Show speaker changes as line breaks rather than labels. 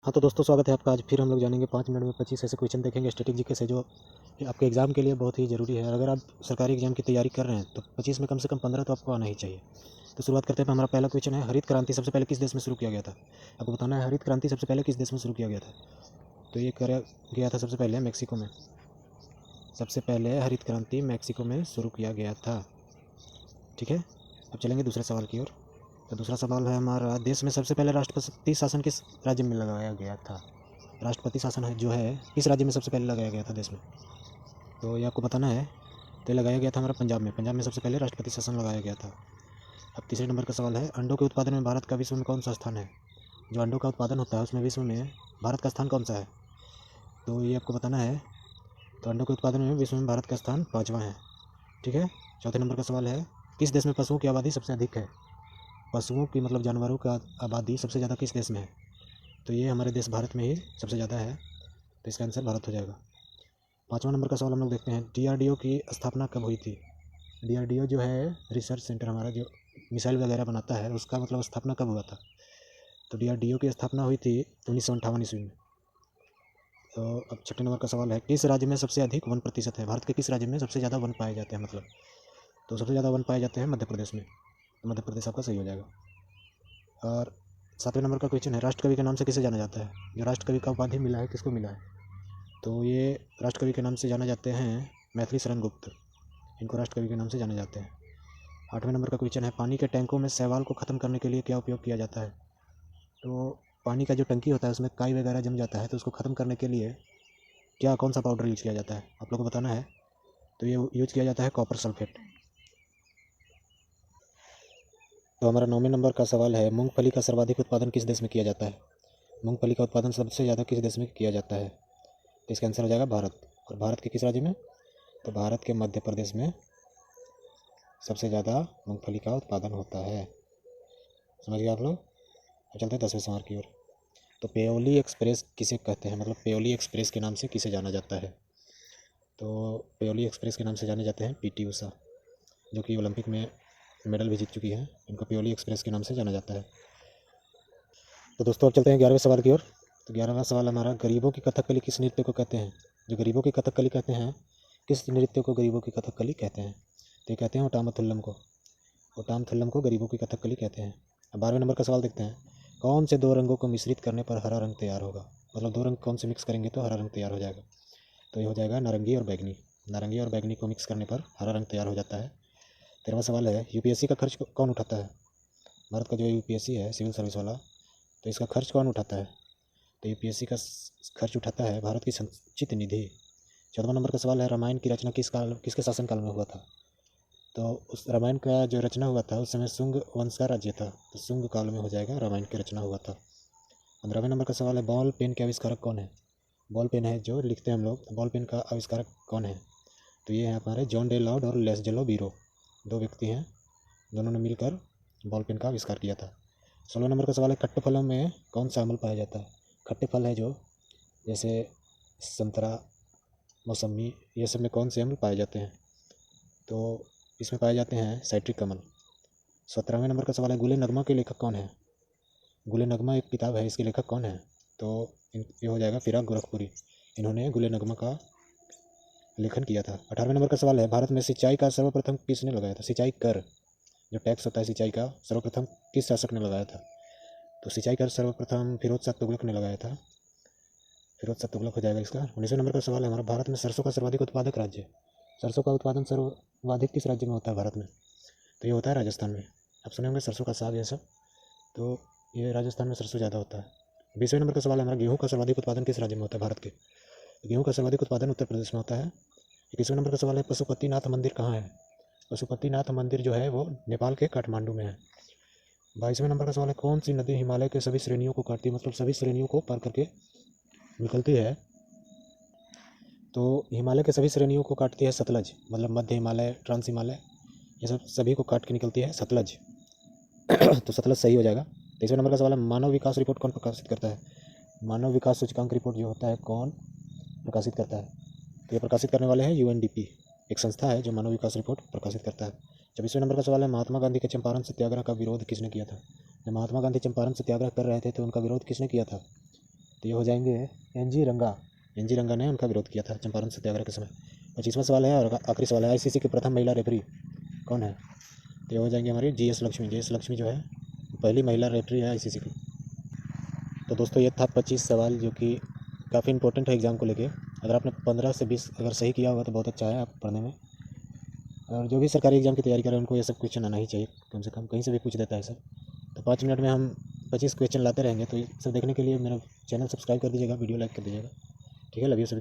हाँ तो दोस्तों, स्वागत है आपका। आज फिर हम लोग जानेंगे 5 मिनट में 25 ऐसे क्वेश्चन देखेंगे स्टैटिक जीके से, जो आपके एग्ज़ाम के लिए बहुत ही ज़रूरी है। अगर आप सरकारी एग्जाम की तैयारी कर रहे हैं तो 25 में कम से कम 15 तो आपको आना ही चाहिए। तो शुरुआत करते हैं। हमारा पहला क्वेश्चन है, हरित क्रांति सबसे पहले किस देश में शुरू किया गया था? आपको बताना है हरित क्रांति सबसे पहले किस देश में शुरू किया गया था। तो ये करा गया था सबसे पहले मैक्सिको में। सबसे पहले हरित क्रांति मैक्सिको में शुरू किया गया था। ठीक है, अब चलेंगे दूसरे सवाल की ओर। तो दूसरा सवाल है हमारा, देश में सबसे पहले राष्ट्रपति शासन किस राज्य में लगाया गया था? राष्ट्रपति शासन है जो है किस राज्य में सबसे पहले लगाया गया था देश में? तो ये आपको बताना है। तो ये लगाया गया था हमारा पंजाब में। पंजाब में सबसे पहले राष्ट्रपति शासन लगाया गया था। अब तीसरे नंबर का सवाल है, अंडों के उत्पादन में भारत का विश्व में कौन सा स्थान है? जो अंडों का उत्पादन होता है उसमें विश्व में भारत का स्थान कौन सा है? तो ये आपको बताना है। तो अंडों के उत्पादन में विश्व में भारत का स्थान 5वां है। ठीक है। चौथे नंबर का सवाल है, किस देश में पशुओं की आबादी सबसे अधिक है? पशुओं की मतलब जानवरों का आबादी सबसे ज़्यादा किस देश में है? तो ये हमारे देश भारत में ही सबसे ज़्यादा है। तो इसका आंसर भारत हो जाएगा। 5वां नंबर का सवाल हम लोग देखते हैं, डीआरडीओ की स्थापना कब हुई थी? डीआरडीओ जो है रिसर्च सेंटर हमारा, जो मिसाइल वगैरह बनाता है, उसका मतलब स्थापना कब हुआ था? तो डीआरडीओ की स्थापना हुई थी 1958 ईस्वी में। तो अब छठे नंबर का सवाल है, किस राज्य में सबसे अधिक वन प्रतिशत है? भारत के किस राज्य में सबसे ज़्यादा वन पाए जाते हैं मतलब? तो सबसे ज़्यादा वन पाए जाते हैं मध्य प्रदेश में। तो मध्य प्रदेश आपका सही हो जाएगा। और 7वें नंबर का क्वेश्चन है, राष्ट्रकवि के नाम से किसे जाना जाता है? जो राष्ट्रकवि का उपाधि मिला है किसको मिला है? तो ये राष्ट्रकवि के नाम से जाने जाते हैं मैथिली शरण गुप्त। इनको राष्ट्रकवि के नाम से जाने जाते हैं। 8वें नंबर का क्वेश्चन है, पानी के टैंकों में शैवाल को ख़त्म करने के लिए क्या उपयोग किया जाता है? तो पानी का जो टंकी होता है उसमें काई वगैरह जम जाता है, तो उसको ख़त्म करने के लिए क्या कौन सा पाउडर यूज किया जाता है? आप लोग को बताना है। तो ये यूज किया जाता है कॉपर सल्फेट। तो हमारा 9वें नंबर का सवाल है, मूंगफली का सर्वाधिक उत्पादन किस देश में किया जाता है? मूंगफली का उत्पादन सबसे ज़्यादा किस देश में किया जाता है? तो इसका आंसर हो जाएगा भारत। और भारत के किस राज्य में? तो भारत के मध्य प्रदेश में सबसे ज़्यादा मूंगफली का उत्पादन होता है। समझ गए आप लोग। अब चलते हैं 10वें सवाल की ओर। तो पेयोली एक्सप्रेस किसे कहते हैं? मतलब पेयोली एक्सप्रेस के नाम से किसे जाना जाता है? तो पेयोली एक्सप्रेस के नाम से जाने जाते हैं पीटी उषा, जो कि ओलंपिक में मेडल भी जीत चुकी हैं। इनको पेयोली एक्सप्रेस के नाम से जाना जाता है। तो दोस्तों अब चलते हैं 11वें सवाल की ओर। तो 11वां सवाल हमारा, गरीबों की कथकली किस नृत्य को कहते हैं? जो गरीबों की कथकली कहते हैं, किस नृत्य को गरीबों की कथकली कहते हैं? तो ये कहते हैं ओटामथुल्लम को। ओटामथुल्लम को गरीबों की कथकली कहते हैं। अब 12वें नंबर का सवाल देखते हैं, कौन से दो रंगों को मिश्रित करने पर हरा रंग तैयार होगा? मतलब दो रंग कौन से मिक्स करेंगे तो हरा रंग तैयार हो जाएगा? तो ये हो जाएगा नारंगी और बैगनी। नारंगी और बैगनी को मिक्स करने पर हरा रंग तैयार हो जाता है। 13वां सवाल है, यूपीएससी का खर्च कौन उठाता है? भारत का जो यूपीएससी है सिविल सर्विस वाला, तो इसका खर्च कौन उठाता है? तो यूपीएससी का खर्च उठाता है भारत की संचित निधि। 14वां नंबर का सवाल है, रामायण की रचना किसके शासनकाल में हुआ था? तो उस रामायण का जो रचना हुआ था उस समय शुंग वंश का राज्य था, तो शुंग काल में हो जाएगा रामायण की रचना हुआ था। 15वें नंबर का सवाल है, बॉल पेन के आविष्कारक कौन है? बॉल पेन है जो लिखते हैं हम लोग, बॉल पेन का आविष्कारक कौन है? तो ये है हमारे जॉन डे लॉर्ड और लेस्जेलो बीरो, दो व्यक्ति हैं, दोनों ने मिलकर बॉल पेन का आविष्कार किया था। 16 नंबर का सवाल है, खट्टे फलों में कौन सा अम्ल पाया जाता है? खट्टे फल है जो जैसे संतरा, मौसमी, ये सब में कौन से अम्ल पाए जाते हैं? तो इसमें पाए जाते हैं साइट्रिक अम्ल। 17वें नंबर का सवाल है, गुले नगमा के लेखक कौन है? गुले नगमा एक किताब है, इसके लेखक कौन है? तो ये हो जाएगा फिराक गोरखपुरी। इन्होंने गुले नगमा का लेखन किया था। 18वें नंबर का सवाल है, भारत में सिंचाई का सर्वप्रथम किसने लगाया था? सिंचाई कर जो टैक्स होता है सिंचाई का, सर्वप्रथम किस शासक ने लगाया था? तो सिंचाई कर सर्वप्रथम फिरोज शाह तुगलक ने लगाया था। फिरोज शाह तुगलक हो जाएगा इसका। 19वें नंबर का सवाल है हमारा, भारत में सरसों का सर्वाधिक उत्पादक राज्य। सरसों का उत्पादन सर्वाधिक किस राज्य में होता है भारत में? तो ये होता है राजस्थान में। आप सुने होंगे सरसों का साग ये सब, तो ये राजस्थान में सरसों ज़्यादा होता है। 20वें नंबर का सवाल है हमारा, गेहूँ का सर्वाधिक उत्पादन किस राज्य में होता है भारत के? गेहूँ का सर्वाधिक उत्पादन उत्तर प्रदेश में होता है। 21वें नंबर का सवाल है, पशुपतिनाथ मंदिर कहाँ है? पशुपतिनाथ मंदिर जो है वो नेपाल के काठमांडू में है। 22वें नंबर का सवाल है, कौन सी नदी हिमालय के सभी श्रेणियों को काटती है, मतलब सभी श्रेणियों को पार करके निकलती है? तो हिमालय के सभी श्रेणियों को काटती है सतलज, मतलब मध्य हिमालय, ट्रांस हिमालय, ये सब सभी को काट के निकलती है सतलज। तो सतलज सही हो जाएगा। 23वें नंबर का सवाल है, मानव विकास रिपोर्ट कौन प्रकाशित करता है? मानव विकास सूचकांक रिपोर्ट जो होता है कौन प्रकाशित करता है? तो ये प्रकाशित करने वाले हैं यूएनडीपी, एक संस्था है जो मानव विकास रिपोर्ट प्रकाशित करता है। 24वें नंबर का सवाल है, महात्मा गांधी के चंपारण सत्याग्रह का विरोध किसने किया था? जब महात्मा गांधी चंपारण सत्याग्रह कर रहे थे तो उनका विरोध किसने किया था? तो ये हो जाएंगे एन जी रंगा ने उनका विरोध किया था चंपारण सत्याग्रह के समय। 25वां सवाल है और आखिरी सवाल है, आईसीसी की प्रथम महिला रेफरी कौन है? तो ये हो जाएंगे हमारी जीएस लक्ष्मी जो है पहली महिला रेफरी है आईसीसी की। तो दोस्तों ये था 25 सवाल जो कि काफ़ी इंपॉर्टेंट है एग्ज़ाम को लेके। अगर आपने 15 से 20 अगर सही किया होगा तो बहुत अच्छा है आप पढ़ने में। और जो भी सरकारी एग्ज़ाम की तैयारी कर रहे हैं उनको ये सब क्वेश्चन आना ही चाहिए, कम से कम कहीं से भी पूछ देता है सर। तो 5 मिनट में हम 25 क्वेश्चन लाते रहेंगे। तो ये सब देखने के लिए मेरा चैनल सब्सक्राइब कर दीजिएगा, वीडियो लाइक कर दीजिएगा। ठीक है, लव यू सभी।